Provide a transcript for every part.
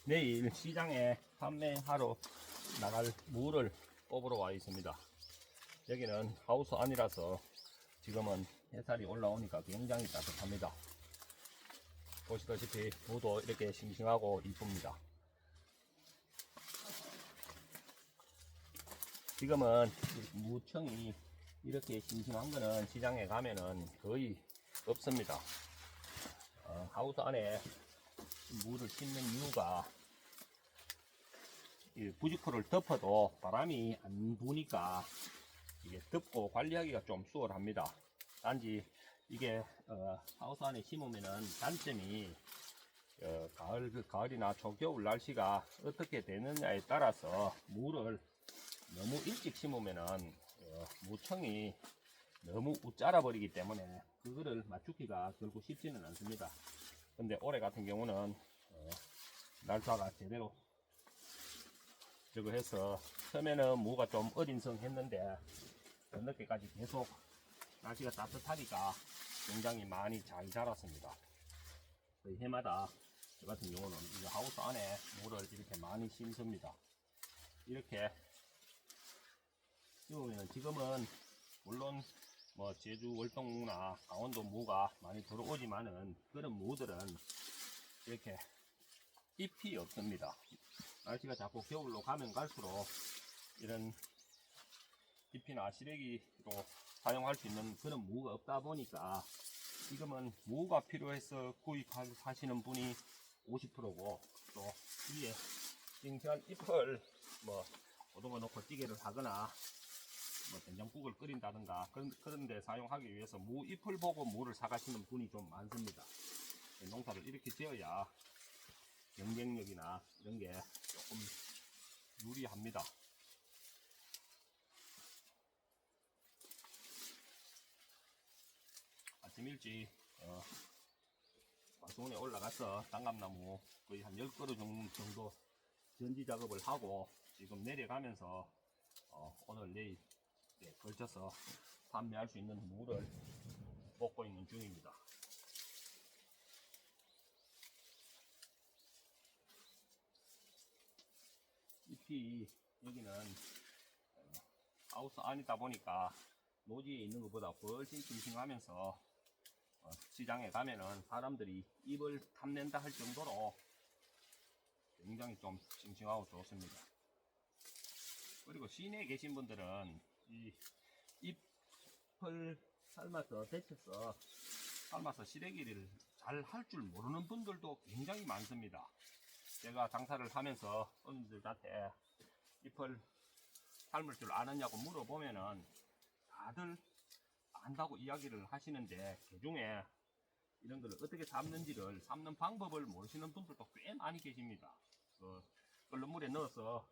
내일 시장에 판매하러 나갈 무를 뽑으러 와 있습니다. 여기는 하우스 안이라서 지금은 햇살이 올라오니까 굉장히 따뜻합니다. 보시다시피 무도 이렇게 싱싱하고 이쁩니다. 지금은 무청이 이렇게 싱싱한 거는 시장에 가면은 거의 없습니다. 하우스 안에 무를 심는 이유가 부직포를 덮어도 바람이 안 부니까 이게 덮고 관리하기가 좀 수월합니다. 단지 이게 하우스 안에 심으면은 단점이 가을이나 초겨울 날씨가 어떻게 되느냐에 따라서 무를 너무 일찍 심으면은 무청이 너무 웃자라 버리기 때문에 그거를 맞추기가 결국 쉽지는 않습니다. 근데 올해 같은 경우는 날짜가 제대로 저거 해서 처음에는 무가 좀 어린성했는데 늦게까지 계속 날씨가 따뜻하니까 굉장히 많이 잘 자랐습니다. 거의 해마다 저 같은 경우는 이 하우스 안에 무를 이렇게 많이 심습니다. 이렇게 심으면 지금은 물론 뭐 제주 월동무나 강원도 무가 많이 들어오지만은 그런 무들은 이렇게 잎이 없습니다. 날씨가 자꾸 겨울로 가면 갈수록 이런 잎이나 시래기로 사용할 수 있는 그런 무가 없다 보니까 지금은 무가 필요해서 구입하시는 분이 50%고 또 위에 싱싱한 잎을 뭐 고등어 넣고 찌개를 하거나 뭐 된장국을 끓인다든가 그런 데 사용하기 위해서 무 잎을 보고 무를 사가시는 분이 좀 많습니다. 농사를 이렇게 지어야 경쟁력이나 이런 게 조금 유리합니다. 아침 일찍 과수원에 올라가서 단감나무 거의 한 10그루 정도 전지 작업을 하고 지금 내려가면서 오늘 내일 걸쳐서 판매할 수 있는 무를 뽑고 있는 중입니다. 잎이 여기는 하우스 안이다 보니까 노지에 있는 것보다 훨씬 싱싱하면서 시장에 가면은 사람들이 잎을 탐낸다 할 정도로 굉장히 좀 싱싱하고 좋습니다. 그리고 시내에 계신 분들은 이 잎을 삶아서 시래기를 잘 할 줄 모르는 분들도 굉장히 많습니다. 제가 장사를 하면서 어른들한테 잎을 삶을 줄 아느냐고 물어보면은 다들 안다고 이야기를 하시는데 그중에 이런 걸 어떻게 삶는 방법을 모르시는 분들도 꽤 많이 계십니다. 끓는 물에 넣어서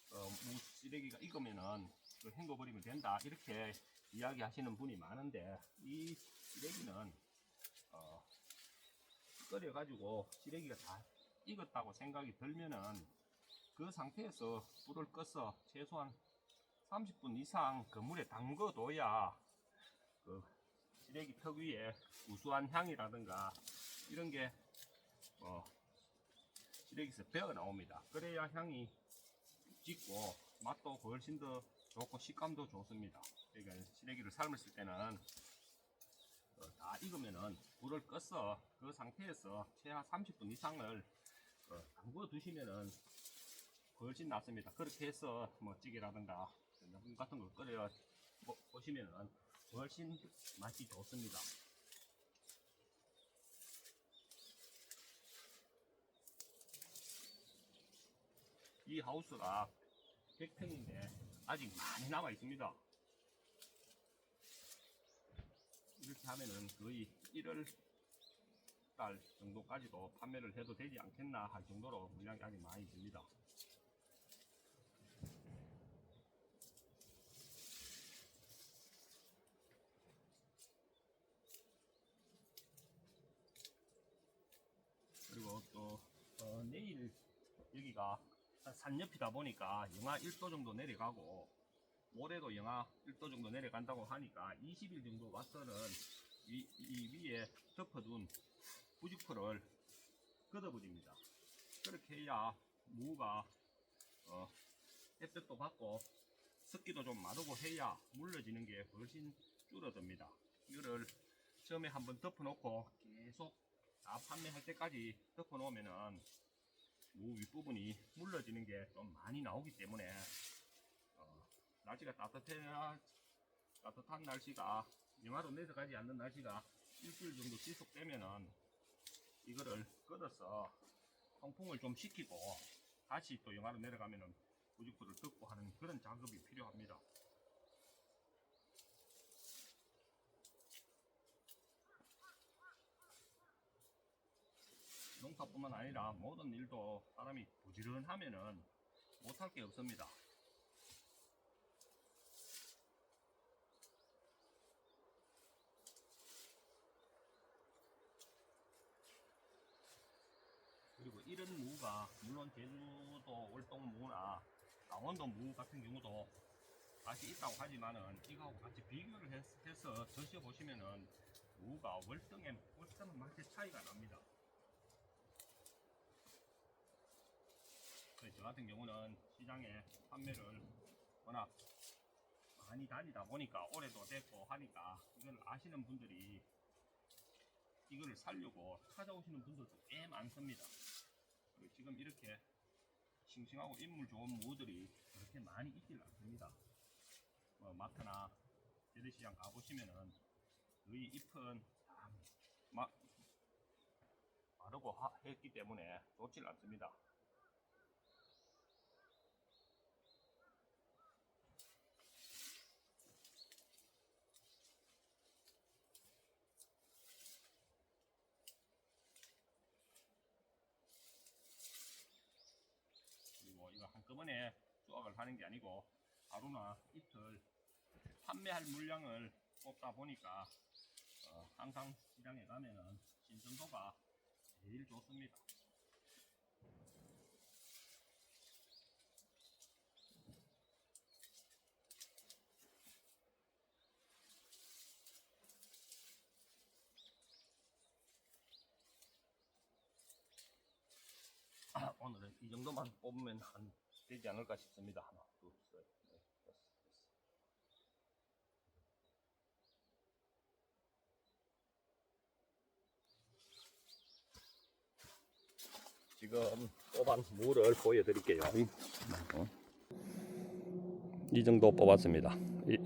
무 시래기가 익으면은 헹궈버리면 된다 이렇게 이야기하시는 분이 많은데 이 시래기는 끓여가지고 시래기가 다 익었다고 생각이 들면은 그 상태에서 불을 꺼서 최소한 30분 이상 그 물에 담궈둬야 그 시래기 턱 위에 구수한 향이라든가 이런 게 시래기에서 배어 나옵니다. 그래야 향이 짙고 맛도 훨씬 더 좋고 식감도 좋습니다. 그러니까 시래기를 삶았을 때는 다 익으면은 불을 꺼서 그 상태에서 최하 30분 이상을 담궈 두시면은 훨씬 낫습니다. 그렇게 해서 뭐 찌개라든가 된장국 같은 걸 끓여 보시면은 훨씬 맛이 좋습니다. 이 하우스가 100평인데 아직 많이 남아 있습니다. 이렇게 하면은 거의 1월 달 정도까지도 판매를 해도 되지 않겠나 할 정도로 물량이 아직 많이 듭니다. 그리고 또 내일 여기가 산 옆이다 보니까 영하 1도 정도 내려가고 올해도 영하 1도 정도 내려간다고 하니까 20일 정도 와서는 이 위에 덮어둔 부직포를 걷어버립니다. 그렇게 해야 무가 햇볕도 받고 습기도 좀 마르고 해야 물러지는 게 훨씬 줄어듭니다. 이거를 처음에 한번 덮어놓고 계속 다 판매할 때까지 덮어놓으면은 무 윗부분이 물러지는 게 좀 많이 나오기 때문에 날씨가 따뜻한 날씨가 영하로 내려가지 않는 날씨가 일주일 정도 지속되면은 이거를 걷어서 통풍을 좀 시키고 다시 또 영하로 내려가면은 부직포를 덮고 하는 그런 작업이 필요합니다. 농사뿐만 아니라 모든 일도 사람이 부지런하면은 못할 게 없습니다. 그리고 이런 무가 물론 제주도 월동무나 강원도 무 같은 경우도 맛이 있다고 하지만은 이거하고 같이 비교를 해서 드셔보시면은 무가 월등한 맛의 차이가 납니다. 저 같은 경우는 시장에 판매를 워낙 많이 다니다 보니까 올해도 됐고 하니까 이걸 아시는 분들이 이거를 사려고 찾아오시는 분들도 꽤 많습니다. 그리고 지금 이렇게 싱싱하고 인물 좋은 무들이 그렇게 많이 있질 않습니다. 마트나 재래시장 가보시면은 거의 잎은 다 마르고 했기 때문에 좋질 않습니다. 그리고 이거 한꺼번에 수확을 하는 게 아니고 하루나 이틀 판매할 물량을 뽑다 보니까 항상 시장에 가면은 신선도가 제일 좋습니다. 오늘은 이 정도만 뽑으면 되지 않을까 싶습니다. 하나, 둘, 셋, 넷, 다섯, 여섯. 지금 뽑은 무를 보여드릴게요. 이 정도 뽑았습니다.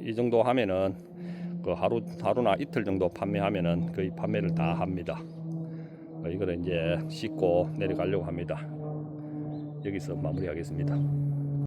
이 정도 하면은 그 하루나 이틀 정도 판매하면은 거의 판매를 다 합니다. 이거를 이제 씻고 내려가려고 합니다. 여기서 마무리하겠습니다.